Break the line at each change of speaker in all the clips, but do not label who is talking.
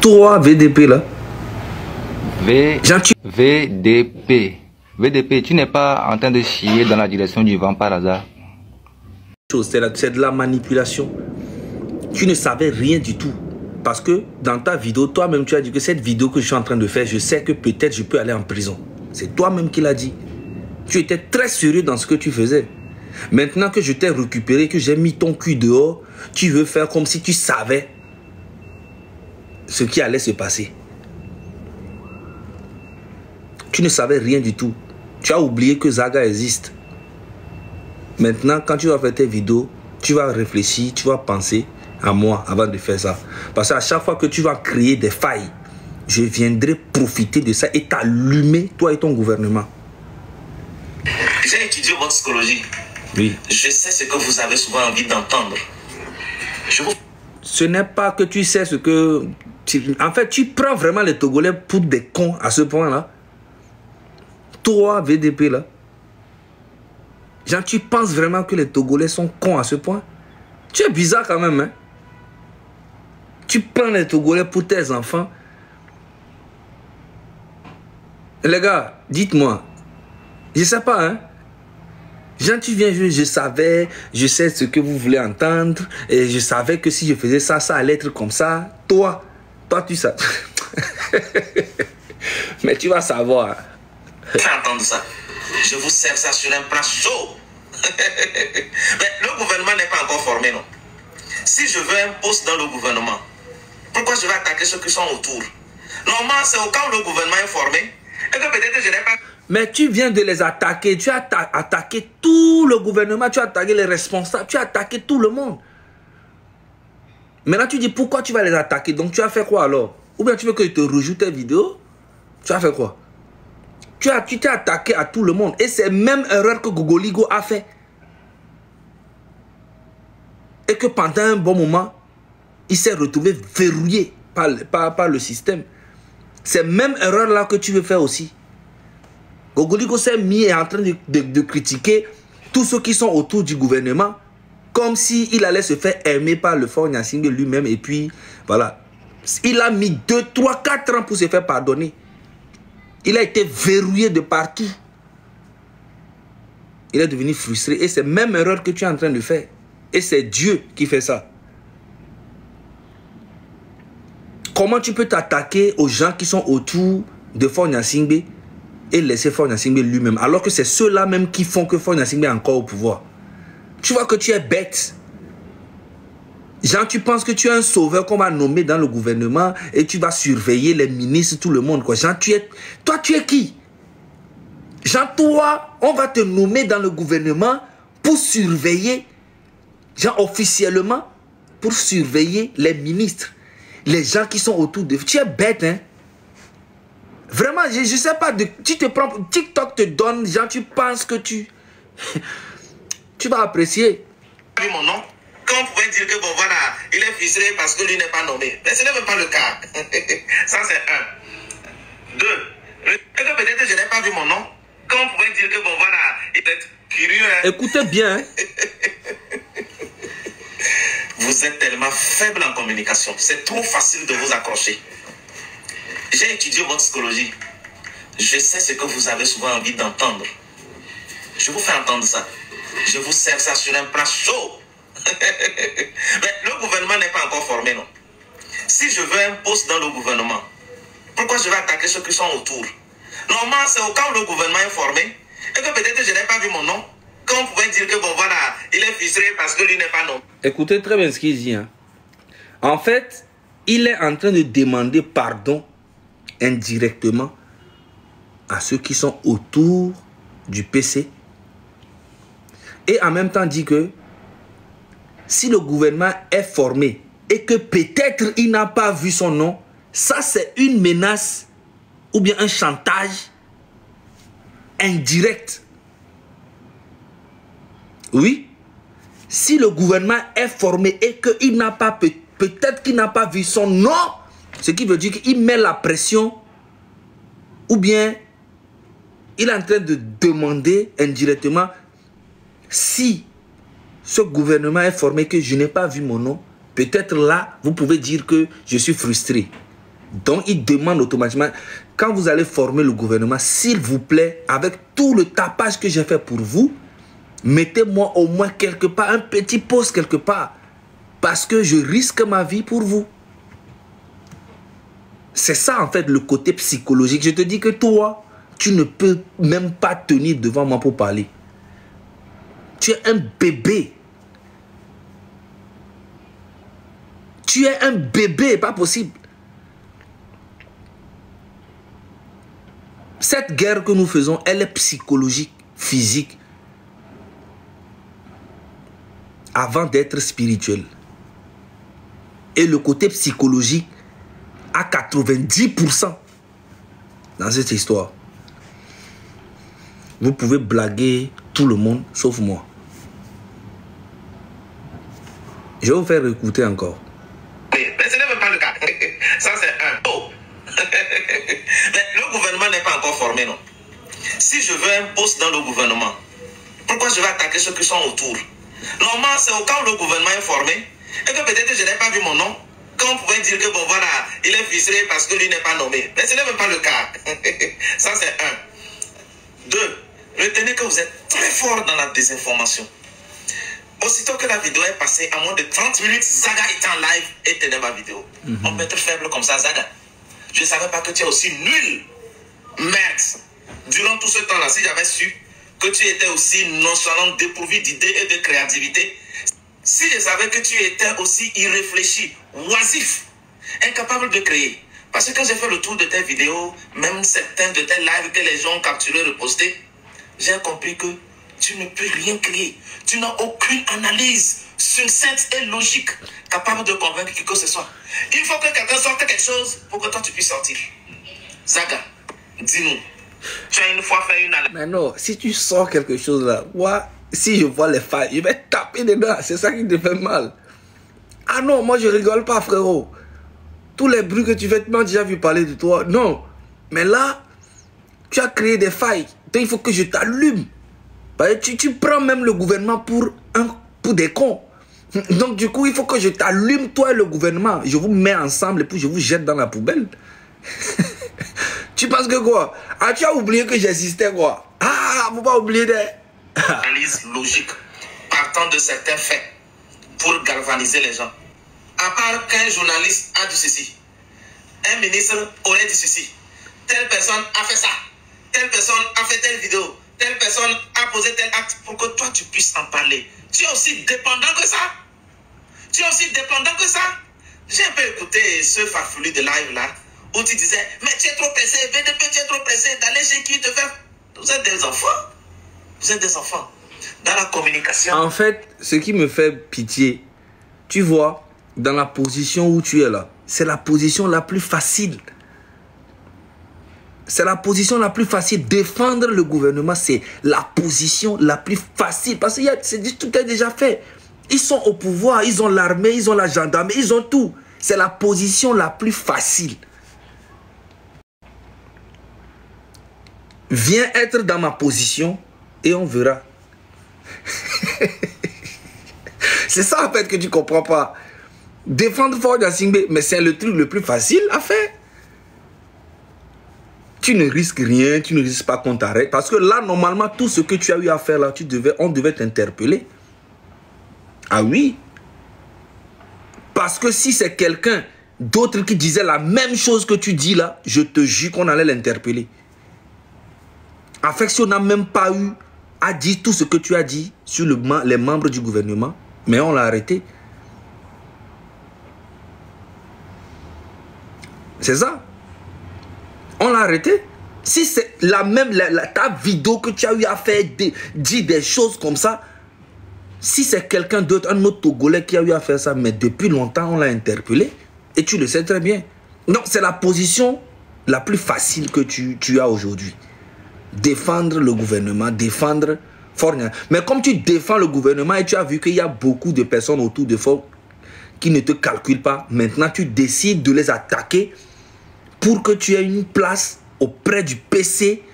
Toi, VDP là.
VDP. VDP, tu n'es pas en train de chier dans la direction du vent par hasard.
C'est de la manipulation. Tu ne savais rien du tout. Parce que dans ta vidéo, toi-même, tu as dit que cette vidéo que je suis en train de faire, je sais que peut-être je peux aller en prison. C'est toi-même qui l'as dit. Tu étais très sérieux dans ce que tu faisais. Maintenant que je t'ai récupéré, que j'ai mis ton cul dehors, tu veux faire comme si tu savais ce qui allait se passer. Tu ne savais rien du tout. Tu as oublié que Zaga existe. Maintenant, quand tu vas faire tes vidéos, tu vas réfléchir, tu vas penser à moi avant de faire ça. Parce qu'à chaque fois que tu vas créer des failles, je viendrai profiter de ça et t'allumer, toi et ton gouvernement.
J'ai étudié votre psychologie.
Oui.
Je sais ce que vous avez souvent envie d'entendre.
Ce n'est pas que tu sais ce que... En fait, tu prends vraiment les Togolais pour des cons à ce point-là. Toi, VDP, là. Genre, tu penses vraiment que les Togolais sont cons à ce point? Tu es bizarre quand même, hein? Tu prends les Togolais pour tes enfants. Les gars, dites-moi. Je sais pas, hein? Genre, tu viens, je savais, je sais ce que vous voulez entendre. Et je savais que si je faisais ça, ça allait être comme ça. Toi, tu sais. Mais tu vas savoir.
Entendre ça. Je vous sers ça sur un plat chaud. Mais le gouvernement n'est pas encore formé, non? Si je veux un poste dans le gouvernement, pourquoi je vais attaquer ceux qui sont autour? Normalement, c'est au cas où le gouvernement est formé et que peut-être je n'ai pas...
Mais tu viens de les attaquer. Tu as attaqué tout le gouvernement. Tu as attaqué les responsables. Tu as attaqué tout le monde. Maintenant, tu dis pourquoi tu vas les attaquer. Donc, tu as fait quoi alors? Ou bien tu veux que je te rejoue tes vidéos? Tu as fait quoi? Tu t'es attaqué à tout le monde. Et c'est même erreur que Gogoligo a fait. Et que pendant un bon moment, il s'est retrouvé verrouillé par le système. C'est même erreur là que tu veux faire aussi. Gogoligo s'est mis et est en train de critiquer tous ceux qui sont autour du gouvernement comme s'il allait se faire aimer par le Faure Gnassingbé lui-même. Et puis, voilà. Il a mis 2, 3, 4 ans pour se faire pardonner. Il a été verrouillé de partout. Il est devenu frustré. Et c'est la même erreur que tu es en train de faire. Et c'est Dieu qui fait ça. Comment tu peux t'attaquer aux gens qui sont autour de Faure Gnassingbé et laisser Faure Gnassingbé lui-même, alors que c'est ceux-là même qui font que Faure Gnassingbé est encore au pouvoir? Tu vois que tu es bête. Genre, tu penses que tu es un sauveur qu'on va nommer dans le gouvernement et tu vas surveiller les ministres, tout le monde, quoi. Genre, toi, tu es qui? Genre, toi, on va te nommer dans le gouvernement pour surveiller, genre, officiellement, pour surveiller les ministres, les gens qui sont autour de... Tu es bête, hein? Vraiment, je ne sais pas, tu te prends... TikTok te donne, genre, tu penses que tu vas apprécier.
Mon nom, quand on pouvait dire que bon voilà, il est ficelé parce que lui n'est pas nommé. Mais ce n'est même pas le cas. Ça c'est 1. 2. Et que peut-être je n'ai pas vu mon nom. Quand on pouvait dire que bon voilà, il est curieux. Hein.
Écoutez bien. Hein.
Vous êtes tellement faible en communication. C'est trop facile de vous accrocher. J'ai étudié votre psychologie. Je sais ce que vous avez souvent envie d'entendre. Je vous fais entendre ça. Je vous sers ça sur un plat chaud. Mais le gouvernement n'est pas encore formé, non? Si je veux un poste dans le gouvernement, pourquoi je vais attaquer ceux qui sont autour? Normalement, c'est au cas où le gouvernement est formé et que peut-être je n'ai pas vu mon nom. Quand on pouvait dire que bon voilà, il est ficelé parce que lui n'est pas non.
Écoutez très bien ce qu'il dit. Hein. En fait, il est en train de demander pardon indirectement à ceux qui sont autour du PC. Et en même temps dit que si le gouvernement est formé et que peut-être il n'a pas vu son nom, ça c'est une menace ou bien un chantage indirect. Oui, si le gouvernement est formé et qu'il n'a pas, peut-être qu'il n'a pas vu son nom, ce qui veut dire qu'il met la pression ou bien il est en train de demander indirectement si ce gouvernement est formé que je n'ai pas vu mon nom, peut-être là, vous pouvez dire que je suis frustré. Donc, il demande automatiquement, quand vous allez former le gouvernement, s'il vous plaît, avec tout le tapage que j'ai fait pour vous, mettez-moi au moins quelque part, un petit poste quelque part, parce que je risque ma vie pour vous. C'est ça, en fait, le côté psychologique. Je te dis que toi, tu ne peux même pas tenir devant moi pour parler. Tu es un bébé. Tu es un bébé, pas possible. Cette guerre que nous faisons, elle est psychologique, physique, avant d'être spirituelle. Et le côté psychologique à 90% dans cette histoire. Vous pouvez blaguer tout le monde, sauf moi. Je vais vous faire écouter encore.
Mais ce n'est même pas le cas. Ça, c'est un. Oh. Mais le gouvernement n'est pas encore formé, non? Si je veux un poste dans le gouvernement, pourquoi je vais attaquer ceux qui sont autour? Normalement, c'est au cas où le gouvernement est formé et que peut-être je n'ai pas vu mon nom. Qu'on pouvait dire que bon voilà, il est ficelé parce que lui n'est pas nommé. Mais ce n'est même pas le cas. Ça, c'est un. Deux, retenez que vous êtes très fort dans la désinformation. Aussitôt que la vidéo est passée, à moins de 30 minutes, Zaga était en live et tenait ma vidéo. On peut être faible comme ça, Zaga. Je ne savais pas que tu es aussi nul. Merde. Durant tout ce temps-là, si j'avais su que tu étais aussi nonchalant, dépourvu d'idées et de créativité, si je savais que tu étais aussi irréfléchi, oisif, incapable de créer. Parce que quand j'ai fait le tour de tes vidéos, même certains de tes lives que les gens ont capturés, repostés, j'ai compris que tu ne peux rien créer. Tu n'as aucune analyse succincte et logique capable de convaincre qui que ce soit. Il faut que quelqu'un sorte quelque chose pour que toi tu puisses sortir. Zaga, dis-nous, tu as une fois fait une analyse.
Mais non, si tu sors quelque chose là, moi, si je vois les failles, je vais taper dedans. C'est ça qui te fait mal. Ah non, moi je rigole pas, frérot. Tous les bruits que tu fais, tu m'as déjà vu parler de toi. Non. Mais là, tu as créé des failles. Donc il faut que je t'allume. Tu prends même le gouvernement pour des cons. Donc du coup, il faut que je t'allume, toi et le gouvernement. Je vous mets ensemble et puis je vous jette dans la poubelle. Tu penses que quoi? Ah, tu as oublié que j'existais quoi? Ah, faut pas oublier des...
analyse logique partant de certains faits pour galvaniser les gens. À part qu'un journaliste a dit ceci, un ministre aurait dit ceci, telle personne a fait ça, telle personne a fait telle vidéo, telle personne a posé tel acte pour que toi tu puisses en parler. Tu es aussi dépendant que ça. Tu es aussi dépendant que ça. J'ai un peu écouté ce farfelu de live là où tu disais, mais tu es trop pressé, BDP, tu es trop pressé d'aller chez qui te faire. Vous êtes des enfants. Vous êtes des enfants. Dans la communication.
En fait, ce qui me fait pitié, tu vois, dans la position où tu es là, c'est la position la plus facile. C'est la position la plus facile. Défendre le gouvernement, c'est la position la plus facile. Parce que tout est déjà fait. Ils sont au pouvoir, ils ont l'armée, ils ont la gendarmerie, ils ont tout. C'est la position la plus facile. Viens être dans ma position et on verra. C'est ça en fait que tu comprends pas. Défendre Faure Gnassingbé, mais c'est le truc le plus facile à faire. Tu ne risques rien, tu ne risques pas qu'on t'arrête. Parce que là, normalement, tout ce que tu as eu à faire là, on devait t'interpeller. Ah oui. Parce que si c'est quelqu'un d'autre qui disait la même chose que tu dis là, je te jure qu'on allait l'interpeller. En fait, si on n'a même pas eu à dire tout ce que tu as dit sur les membres du gouvernement, mais on l'a arrêté. C'est ça. On l'a arrêté. Si c'est ta vidéo que tu as eu à faire, dire des choses comme ça, si c'est quelqu'un d'autre, un autre Togolais qui a eu à faire ça, mais depuis longtemps, on l'a interpellé. Et tu le sais très bien. Donc, c'est la position la plus facile que tu as aujourd'hui. Défendre le gouvernement, défendre Faure Gnassingbé. Mais comme tu défends le gouvernement et tu as vu qu'il y a beaucoup de personnes autour de Faure qui ne te calculent pas, maintenant tu décides de les attaquer pour que tu aies une place auprès du PC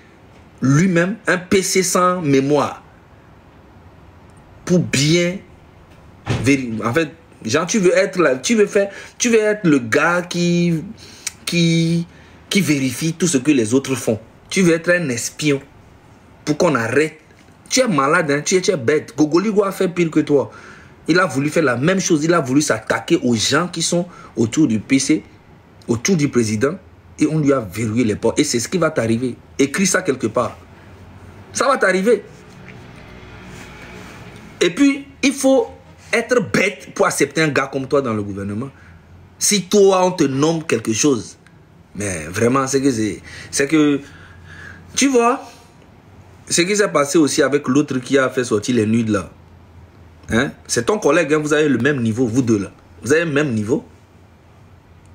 lui-même, un PC sans mémoire. Pour bien vérifier. En fait, genre tu veux être là, tu veux être le gars qui qui vérifie tout ce que les autres font. Tu veux être un espion pour qu'on arrête. Tu es malade, hein? Tu es bête. Gogoligo a fait pire que toi. Il a voulu faire la même chose. Il a voulu s'attaquer aux gens qui sont autour du PC, autour du président. Et on lui a verrouillé les portes. Et c'est ce qui va t'arriver. Écris ça quelque part. Ça va t'arriver. Et puis, il faut être bête pour accepter un gars comme toi dans le gouvernement. Si toi, on te nomme quelque chose. Mais vraiment, c'est que... Tu vois, ce qui s'est passé aussi avec l'autre qui a fait sortir les nudes là. Hein? C'est ton collègue, hein, vous avez le même niveau, vous deux là. Vous avez le même niveau.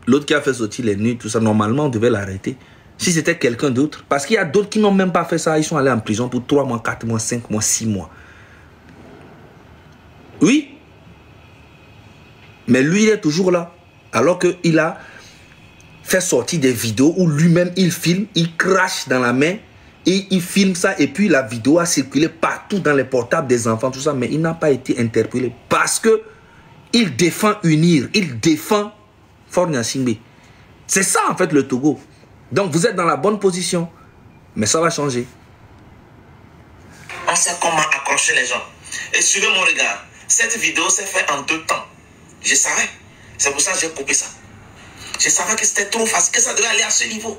L'autre qui a fait sortir les nudes, tout ça, normalement, on devait l'arrêter. Si c'était quelqu'un d'autre. Parce qu'il y a d'autres qui n'ont même pas fait ça. Ils sont allés en prison pour 3 mois, 4 mois, 5 mois, 6 mois. Oui. Mais lui, il est toujours là. Alors qu'il a fait sortir des vidéos où lui-même, il filme, il crache dans la main et il filme ça. Et puis, la vidéo a circulé partout dans les portables des enfants, tout ça. Mais il n'a pas été interpellé parce que il défend UNIR. Il défend Faure Gnassingbé. C'est ça, en fait, le Togo. Donc, vous êtes dans la bonne position. Mais ça va changer.
On sait comment accrocher les gens. Et suivez mon regard. Cette vidéo s'est faite en 2 temps. Je savais. C'est pour ça que j'ai coupé ça. Je savais que c'était trop facile, que ça devait aller à ce niveau.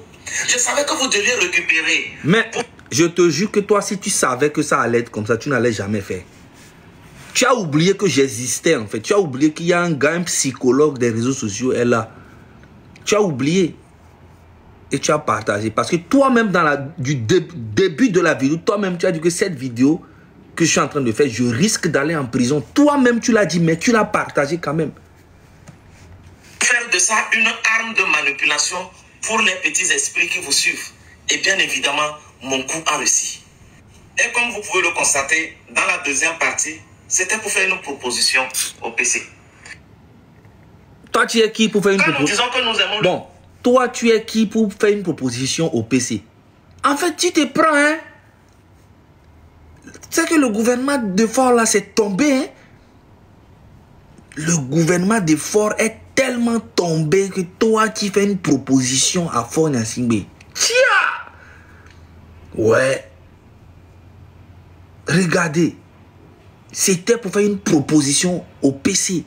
Je savais que vous deviez récupérer.
Mais je te jure que toi, si tu savais que ça allait être comme ça, tu n'allais jamais faire. Tu as oublié que j'existais en fait. Tu as oublié qu'il y a un gars, un psychologue des réseaux sociaux est là. Tu as oublié. Et tu as partagé. Parce que toi-même, du début de la vidéo, toi-même, tu as dit que cette vidéo que je suis en train de faire, je risque d'aller en prison. Toi-même, tu l'as dit, mais tu l'as partagé quand même.
Faire de ça une arme de manipulation pour les petits esprits qui vous suivent. Et bien évidemment, mon coup a réussi. Et comme vous pouvez le constater, dans la deuxième partie, c'était pour faire une proposition au PC.
Toi, tu es qui pour faire une proposition?
Nous disons que nous aimons
bon, toi, tu es qui pour faire une proposition au PC? En fait, tu te prends, hein? C'est que le gouvernement de Faure, là, c'est tombé, hein? Le gouvernement de Faure est tellement tombé que toi, tu fais une proposition à Faure Gnassingbé. Tiens! Ouais. Regardez. C'était pour faire une proposition au PC.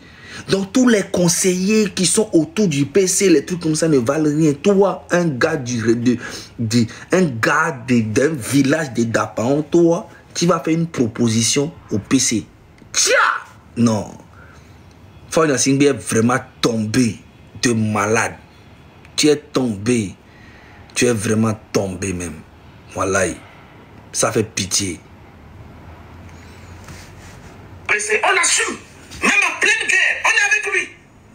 Donc, tous les conseillers qui sont autour du PC, les trucs comme ça ne valent rien. Toi, un gars d'un village de Dapaon, toi, tu vas faire une proposition au PC. Tiens! Non. Faure Gnassingbé est vraiment tombé de malade. Tu es tombé. Tu es vraiment tombé même. Voilà. Ça fait pitié.
On assume. Même en pleine guerre, on est avec lui.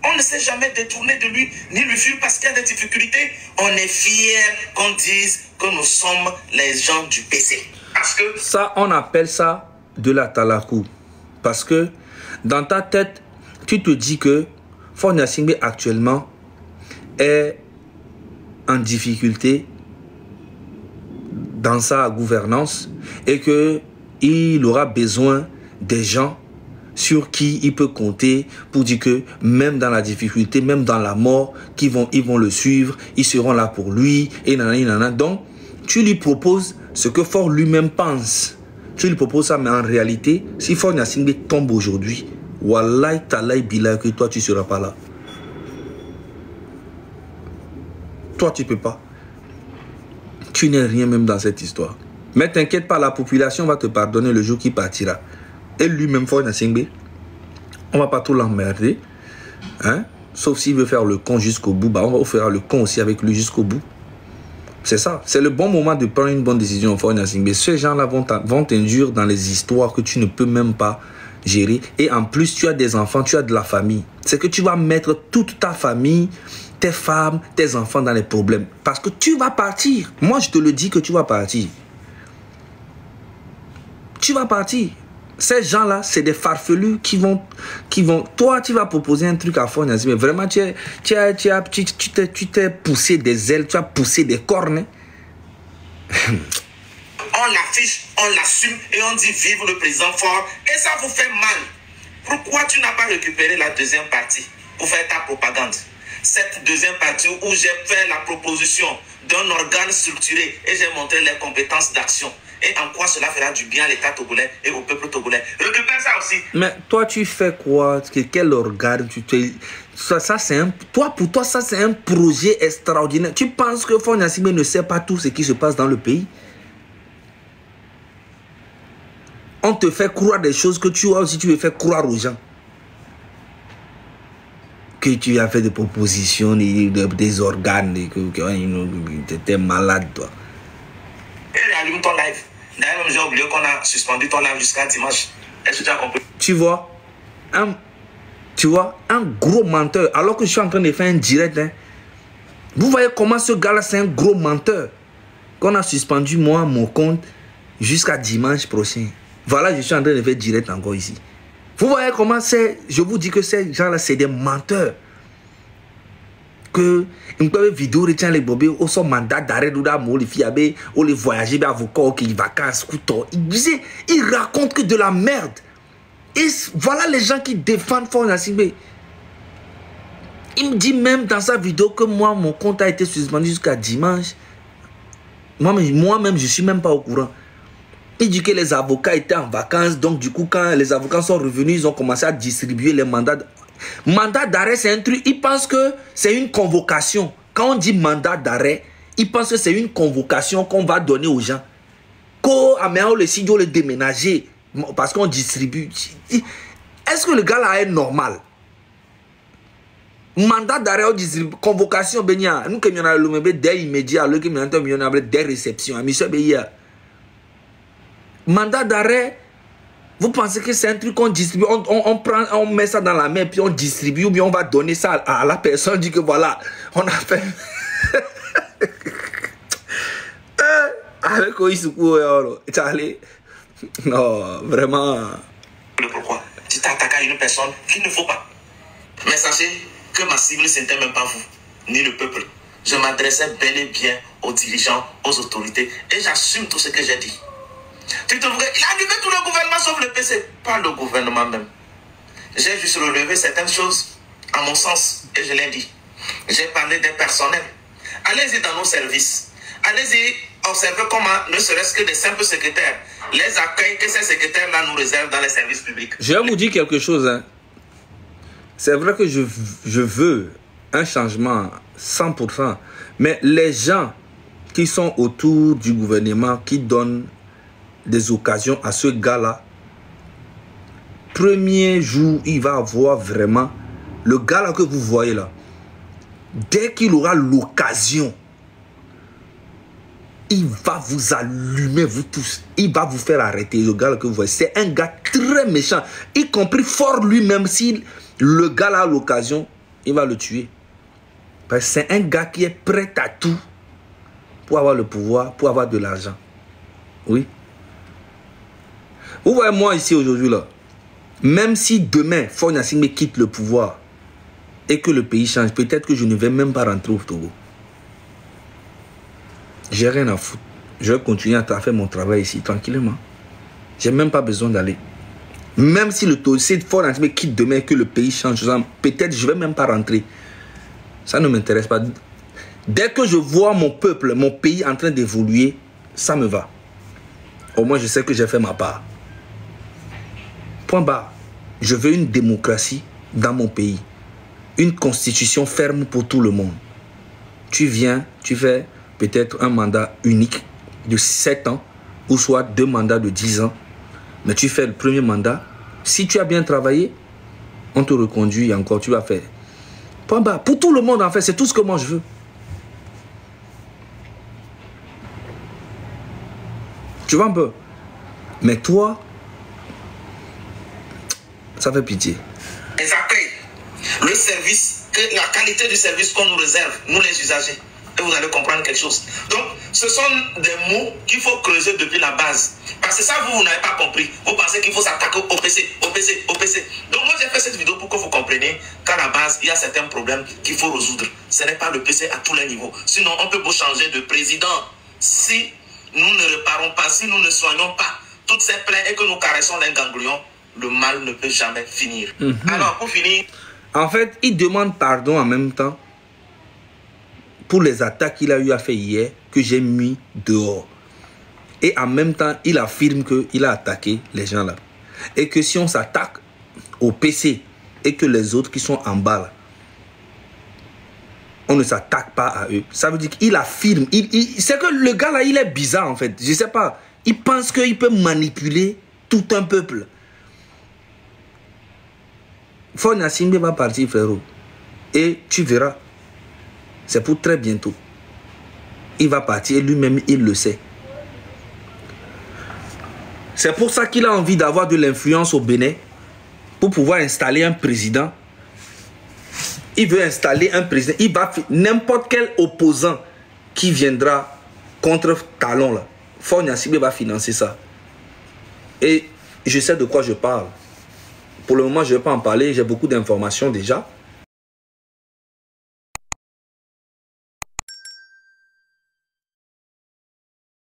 On ne s'est jamais détourné de lui, ni lui fuir parce qu'il y a des difficultés. On est fiers qu'on dise que nous sommes les gens du PC. Parce que...
Ça, on appelle ça de la talakou. Parce que dans ta tête, tu te dis que Faure Gnassingbé actuellement est en difficulté dans sa gouvernance et qu'il aura besoin des gens sur qui il peut compter pour dire que même dans la difficulté, même dans la mort, ils vont le suivre, ils seront là pour lui, et nanana. Donc, tu lui proposes ce que Faure lui-même pense. Tu lui proposes ça, mais en réalité, si Faure Gnassingbé tombe aujourd'hui, wallahi talaï billah que toi tu seras pas là. Toi tu peux pas. Tu n'es rien même dans cette histoire. Mais t'inquiète pas, la population va te pardonner le jour qu'il partira. Et lui-même, Faure Gnassingbé, on va pas trop l'emmerder. Hein? Sauf s'il veut faire le con jusqu'au bout. Bah, on va faire le con aussi avec lui jusqu'au bout. C'est ça. C'est le bon moment de prendre une bonne décision, Faure Gnassingbé. Ces gens-là vont t'induire dans les histoires que tu ne peux même pas gérer. Et en plus, tu as des enfants, tu as de la famille. C'est que tu vas mettre toute ta famille, tes femmes, tes enfants dans les problèmes. Parce que tu vas partir. Moi, je te le dis que tu vas partir. Tu vas partir. Ces gens-là, c'est des farfelus qui vont... Toi, tu vas proposer un truc à Faure Gnassingbé. Vraiment, tu t'es poussé des ailes, tu as poussé des cornes.
On l'affiche, on l'assume et on dit vive le président Faure. Et ça vous fait mal. Pourquoi tu n'as pas récupéré la deuxième partie pour faire ta propagande? cette deuxième partie où j'ai fait la proposition d'un organe structuré et j'ai montré les compétences d'action et en quoi cela fera du bien à l'État togolais et au peuple togolais. Récupère ça aussi.
Mais toi, tu fais quoi? Quel organe ça c'est pour toi, ça c'est un projet extraordinaire. Tu penses que Faure Gnassingbé ne sait pas tout ce qui se passe dans le pays? On te fait croire des choses que tu as aussi, tu veux faire croire aux gens. Que tu as fait des propositions, des organes, que tu étais malade, toi.
Et réallume ton live. D'ailleurs, j'ai oublié qu'on a suspendu ton live jusqu'à dimanche. Est-ce que tu as compris?
Tu vois, un gros menteur, alors que je suis en train de faire un direct. Hein. Vous voyez comment ce gars-là, c'est un gros menteur. Qu'on a suspendu, moi, mon compte, jusqu'à dimanche prochain. Voilà, je suis en train de faire direct encore ici. Vous voyez comment c'est, je vous dis que ces gens-là, c'est des menteurs. Que une vidéo retient les bobés au son mandat d'arrêt d'où les filles ou les voyager avocat qui vacances couteau. Ils racontent que de la merde. Et voilà les gens qui défendent Faure Gnassingbé. Il me dit même dans sa vidéo que moi mon compte a été suspendu jusqu'à dimanche. Moi-même je suis même pas au courant. Il dit que les avocats étaient en vacances, donc du coup quand les avocats sont revenus, ils ont commencé à distribuer les mandats. Mandat d'arrêt, c'est un truc, ils pensent que c'est une convocation. Quand on dit mandat d'arrêt, ils pensent que c'est une convocation qu'on va donner aux gens. Qu'on le studio le déménager parce qu'on distribue. Est-ce que le gars là est normal? Mandat d'arrêt, on distribue. Convocation, nous qui nous avons des immédiats, nous qui nous avons des réceptions. Mandat d'arrêt, vous pensez que c'est un truc qu'on distribue, on prend, on met ça dans la main, puis on distribue, ou bien on va donner ça à la personne, dit que voilà, on a fait... Avec Oïsoukou, non, vraiment...
Pourquoi? Tu t'es attaqué à une personne qu'il ne faut pas. Mais sachez que ma cible, ce n'était même pas vous, ni le peuple. Je m'adressais bel et bien aux dirigeants, aux autorités, et j'assume tout ce que j'ai dit. Tu te voudrais, il a allumé tout le gouvernement sauf le PC. Pas le gouvernement même. J'ai juste relevé certaines choses à mon sens et je l'ai dit. J'ai parlé des personnels. Allez-y dans nos services. Allez-y observer comment, ne serait-ce que des simples secrétaires, les accueils que ces secrétaires-là nous réservent dans les services publics.
Je vais vous dire quelque chose. Hein. C'est vrai que je veux un changement 100%. Mais les gens qui sont autour du gouvernement, qui donnent des occasions à ce gars-là, premier jour, il va avoir vraiment le gars-là que vous voyez là. Dès qu'il aura l'occasion, il va vous allumer, vous tous. Il va vous faire arrêter, le gars-là que vous voyez. C'est un gars très méchant, y compris Faure lui-même. Si le gars-là a l'occasion, il va le tuer. Parce que c'est un gars qui est prêt à tout pour avoir le pouvoir, pour avoir de l'argent. Oui. Vous voyez, moi ici aujourd'hui là, même si demain Faure Gnassingbé quitte le pouvoir et que le pays change, peut-être que je ne vais même pas rentrer au Togo. J'ai rien à foutre. Je vais continuer à faire mon travail ici tranquillement. J'ai même pas besoin d'aller. Même si le Togo, si Faure Gnassingbé quitte demain et que le pays change, peut-être je ne vais même pas rentrer. Ça ne m'intéresse pas. Dès que je vois mon peuple, mon pays en train d'évoluer, ça me va. Au moins je sais que j'ai fait ma part. Point barre. Je veux une démocratie dans mon pays. Une constitution ferme pour tout le monde. Tu viens, tu fais peut-être un mandat unique de 7 ans ou soit 2 mandats de 10 ans. Mais tu fais le premier mandat. Si tu as bien travaillé, on te reconduit et encore tu vas faire. Point barre. Pour tout le monde en fait, c'est tout ce que moi je veux. Tu vois un peu. Mais toi, ça fait pitié.
Les accueils, le service, la qualité du service qu'on nous réserve, nous les usagers. Et vous allez comprendre quelque chose. Donc, ce sont des mots qu'il faut creuser depuis la base. Parce que ça, vous n'avez pas compris. Vous pensez qu'il faut s'attaquer au PC, au PC, au PC. Donc, moi, j'ai fait cette vidéo pour que vous compreniez qu'à la base, il y a certains problèmes qu'il faut résoudre. Ce n'est pas le PC à tous les niveaux. Sinon, on peut vous changer de président. Si nous ne réparons pas, si nous ne soignons pas toutes ces plaies et que nous caressons les ganglions, le mal ne peut jamais finir. Alors, pour finir...
En fait, il demande pardon en même temps pour les attaques qu'il a eu à faire hier que j'ai mis dehors. Et en même temps, il affirme qu'il a attaqué les gens là. Et que si on s'attaque au PC et que les autres qui sont en bas là, on ne s'attaque pas à eux. Ça veut dire qu'il affirme. C'est que le gars là, il est bizarre en fait. Je sais pas. Il pense qu'il peut manipuler tout un peuple. Faure Gnassingbé va partir, frérot. Et tu verras. C'est pour très bientôt. Il va partir et lui-même, il le sait. C'est pour ça qu'il a envie d'avoir de l'influence au Bénin pour pouvoir installer un président. Il veut installer un président. Il va n'importe quel opposant qui viendra contre Talon là. Faure Gnassingbé va financer ça. Et je sais de quoi je parle. Pour le moment, je ne vais pas en parler. J'ai beaucoup d'informations déjà.